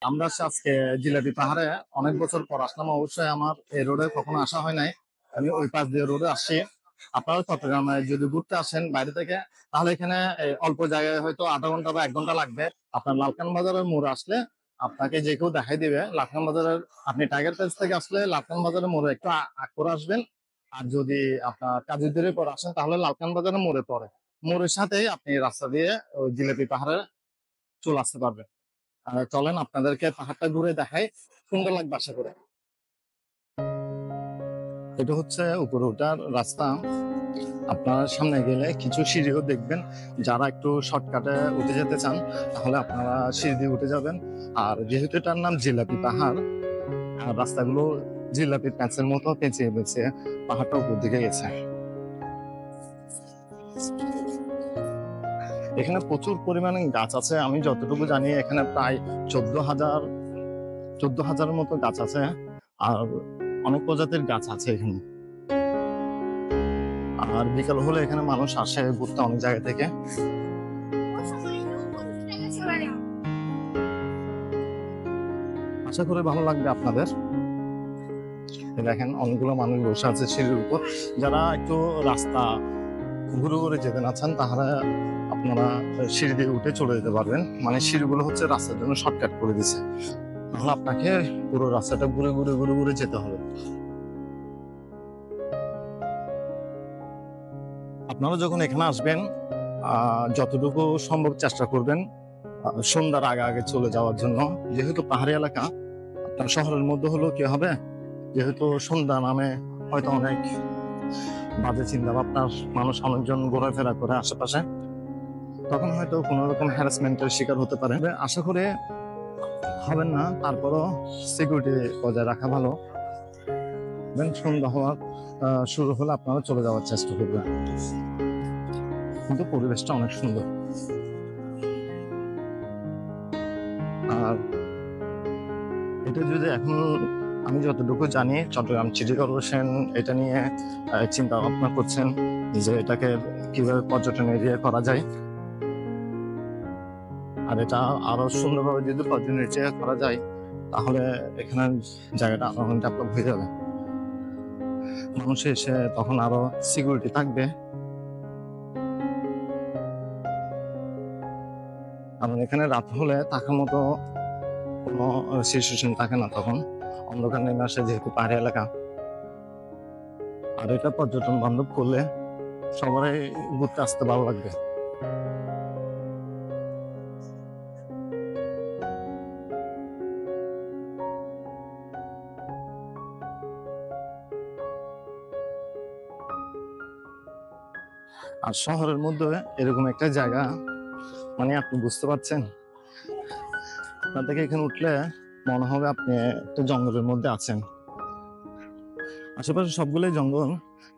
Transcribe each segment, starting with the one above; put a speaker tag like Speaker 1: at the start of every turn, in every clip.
Speaker 1: আমরা আজকে জিলাপি পাহাড়ে অনেক বছর পর আসলাম। অবশ্যই আমার এই রোডে কখনো আসা হয় নাই। আমি ওই পাশ দিয়ে রোডে আসছি। আপনারা চট্টগ্রামে যদি ঘুরতে আসেন বাইরে থেকে, তাহলে এখানে অল্প জায়গায় হয়তো আধা ঘন্টা বা 1 ঘন্টা লাগবে। আপনার লালখান বাজারের মোড়ে আসলে আপনাকে যে কেউ দেখাই দিবে লালখান বাজারের। আপনি টাইগার পেজ থেকে আসলে লালখান বাজারের মোড়ে একটু আগ করে আসবেন। আর যদি আপনার কাজীদের পর আসেন তাহলে লালখান বাজারের মোড়ে পড়ে, মোড়ের সাথেই আপনি রাস্তা দিয়ে ওই জিলাপি পাহাড়ে চলে আসতে পারবেন। চলেন আপনাদেরকে পাহাড়টা ঘুরে দেখাই, সুন্দর লাগবে আশা করে। এটা হচ্ছে উপরে ওঠার রাস্তা। আপনার সামনে গেলে কিছু সিঁড়িও দেখবেন। যারা একটু শর্টকাটে উঠে যেতে চান তাহলে আপনারা সিঁড়ি দিয়ে উঠে যাবেন। আর যেহেতু এটার নাম জিলাপি পাহাড়, আর রাস্তাগুলো জিলাপির প্যাঁচের মতো পেঁচিয়ে পেঁচিয়ে পাহাড়টা উপর দিকে গেছে। এখানে প্রচুর পরিমাণে গাছ আছে। আমি যতটুকু জানি এখানে প্রায় 14,000 মতো গাছ আছে। আর অনেক প্রজাতির গাছ আছে এখানে। আর বিকাল হলে এখানে মানুষ আসে ঘুরতে অনেক জায়গা থেকে। আশা করি ভালো লাগবে আপনাদের। দেখেন অনেকগুলো মানুষ বসে আছে সিঁড়ির উপর। যারা একটু রাস্তা ঘুরে ঘুরে যেতে না চান তাহলে আপনারা সিঁড়ি দিয়ে উঠে চলে যেতে পারবেন। মানে সিঁড়িগুলো হচ্ছে রাস্তার জন্য শর্টকাট করে দিছে, তাহলে আপনাকে পুরো রাস্তাটা ঘুরে ঘুরে ঘুরে ঘুরে যেতে হবে। আপনারা যখন এখানে আসবেন যতটুকু সম্ভব চেষ্টা করবেন সন্ধ্যার আগে আগে চলে যাওয়ার জন্য। যেহেতু পাহাড়ি এলাকা, আপনার শহরের মধ্যে হলেও কি হবে, যেহেতু সন্ধ্যা নামে হয়তো অনেক বাজে চিন্তা ভাবনার মানুষ অনেকজন ঘোরাফেরা করে আশেপাশে, তখন হয়তো কোনো রকম হ্যারাসমেন্টের শিকার হতে পারে। আশা করে হবেন না, তারপরও সিকিউরিটি বজায় রাখা ভালো। সন্ধ্যা হওয়ার শুরু হলে আপনারা চলে যাওয়ার চেষ্টা করবেন। কিন্তু পরিবেশটা অনেক সুন্দর। আর এটা যদি এখন আমি যতটুকু জানি চট্টগ্রাম সিটি কর্পোরেশন এটা নিয়ে চিন্তা ভাবনা করছেন যে এটাকে কিভাবে পর্যটন এরিয়া করা যায়। আর এটা আরো সুন্দরভাবে যদি পর্যটন এরিয়া করা যায় তাহলে এখানে জায়গাটা আরো অনেক ডেভেলপ হয়ে যাবে। মানুষ এসে তখন আরো সিকিউরিটি থাকবে। কারণ এখানে রাত হলে থাকার মতো কোনো সিচুয়েশন থাকে না, তখন অন্ধকার নেমে আসে যেহেতু পাহাড়ি এলাকা। আর এটা পর্যটন বান্ধব করলে সবাই ঘুরতে আসতে ভালো লাগবে। আর শহরের মধ্যে এরকম একটা জায়গা, মানে আপনি বুঝতে পারছেন, আপনার থেকে এখানে উঠলে মনে হবে আপনি একটা জঙ্গলের মধ্যে আছেন। আশেপাশে সবগুলোই জঙ্গল,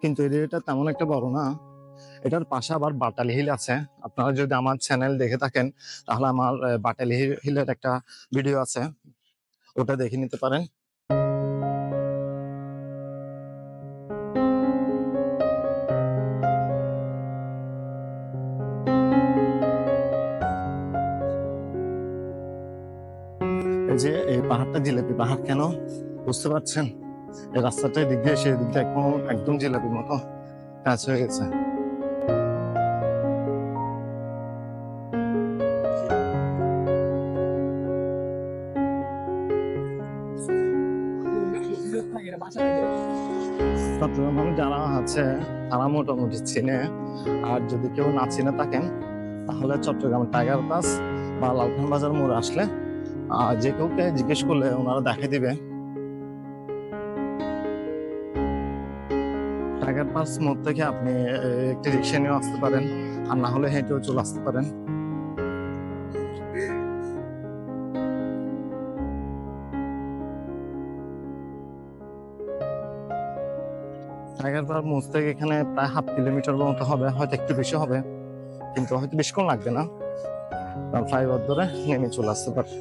Speaker 1: কিন্তু এরিয়াটা তেমন একটা বড় না। এটার পাশে আবার বাটালি হিল আছে। আপনারা যদি আমার চ্যানেল দেখে থাকেন তাহলে আমার বাটালি হিলের একটা ভিডিও আছে, ওটা দেখে নিতে পারেন। এই যে এই পাহাড়টা জিলাপি পাহাড় কেন বুঝতে পারছেন? এই রাস্তাটা দিক দিয়ে সেই দিক দিয়ে একদম জিলাপির মতো কাজ হয়ে গেছে। চট্টগ্রাম যারা আছে তারা মোটামুটি চিনে। আর যদি কেউ না চিনে থাকেন তাহলে চট্টগ্রাম টাইগার পাস বা লালখান বাজার মোড়ে আসলে যে কাউকে জিজ্ঞেস করলে ওনারা দেখাই দিবে। টাইগার পাস মোড় থেকে আপনি একটি রিক্সা নিয়ে আসতে পারেন, আর না হলে হেঁটেও চলে আসতে পারেন। টাইগার পাস মোড় থেকে এখানে প্রায় 1/2 কিলোমিটার মতো হবে, হয়তো একটু বেশি হবে, কিন্তু হয়তো বেশিক্ষণ লাগবে না। ফ্লাইওভার ধরে নেমে চলে আসতে পারে।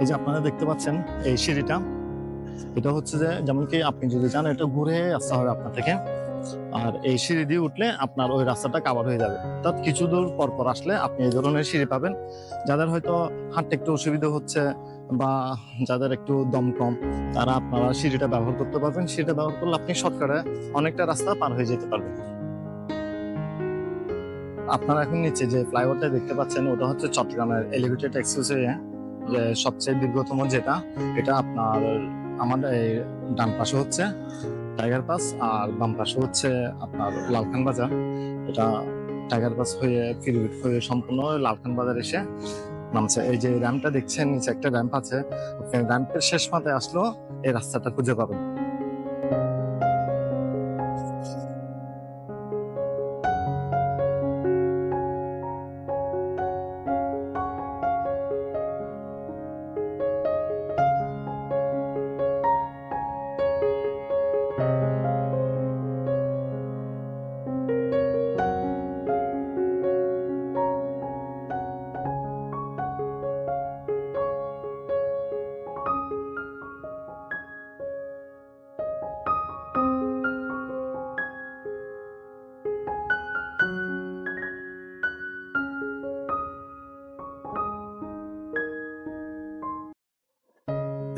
Speaker 1: এই যে আপনারা দেখতে পাচ্ছেন এই সিঁড়িটা, এটা হচ্ছে যে যেমন কি আপনি যদি চান এটা ঘুরে আসতে হবে আপনার থেকে। আর এই সিঁড়ি দিয়ে উঠলে আপনার ওই রাস্তাটা কাভার হয়ে যাবে। অর্থাৎ কিছু দূর পর পর আসলে আপনি এই ধরনের সিঁড়ি পাবেন। যাদের হয়তো হাঁটতে একটু অসুবিধা হচ্ছে বা যাদের একটু দম কম, তারা আপনারা সিঁড়িটা ব্যবহার করতে পারবেন। সিঁড়িটা ব্যবহার করলে আপনি শর্টকাটে অনেকটা রাস্তা পার হয়ে যেতে পারবেন। আপনারা এখন নিচে যে ফ্লাইওভারটা দেখতে পাচ্ছেন, ওটা হচ্ছে চট্টগ্রামের এলিভেটেড এক্সপ্রেসওয়ে, যে সবচেয়ে দীর্ঘতম যেটা। এটা আপনার আমাদের এই ডান পাশে হচ্ছে টাইগার পাস, আর বাম পাশে হচ্ছে আপনার লালখান বাজার। এটা টাইগার পাস হয়ে ফিরবিট হয়ে সম্পূর্ণ লালখান বাজার এসে নামছে। এই যে র্যাম্পটা দেখছেন, নিচে একটা র্যাম্প আছে, র্যাম্পের শেষ মাথায় আসলেও এই রাস্তাটা খুঁজে পাবেন।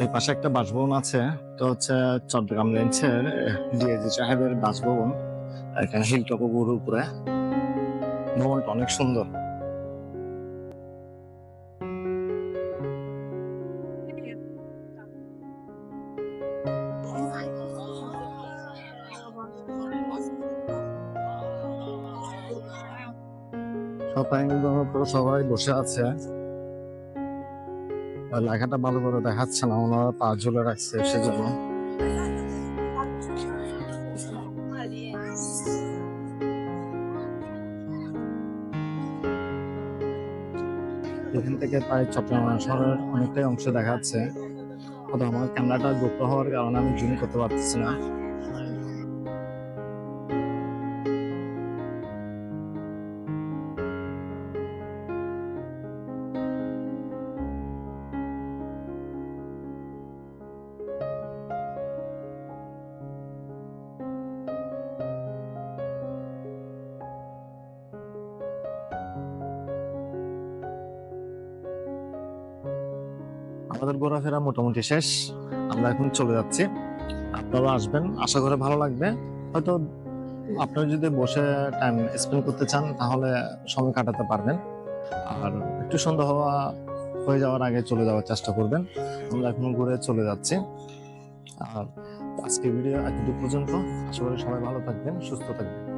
Speaker 1: এই পাশে একটা বাসভবন আছে, তো হচ্ছে চট্টগ্রাম রেঞ্জের ডিআইজি সাহেবের বাসভবন। এখানে হিলটপ উপরে উপরে ভবনটা অনেক সুন্দর। সবাই বসে আছে, লেখাটা ভালো করে দেখাচ্ছে না, ওনারা পা ঝুলে রাখছে সেজন্য। এখান থেকে প্রায় চট্টগ্রাম শহরের অনেকটাই অংশ দেখা যাচ্ছে। আমার ক্যামেরাটা গোপ্রো হওয়ার কারণে আমি জুম করতে পারতেছি না। আমাদের ঘোরাফেরা মোটামুটি শেষ, আমরা এখন চলে যাচ্ছি। আপনারা আসবেন, আশা করে ভালো লাগবে। হয়তো আপনারা যদি বসে টাইম স্পেন্ড করতে চান তাহলে সময় কাটাতে পারবেন। আর একটু সন্ধ্যা হয়ে যাওয়ার আগে চলে যাওয়ার চেষ্টা করবেন। আমরা এখন ঘুরে চলে যাচ্ছি। আর আজকের ভিডিও এতটুকু পর্যন্ত। আশা করি সবাই ভালো থাকবেন, সুস্থ থাকবেন।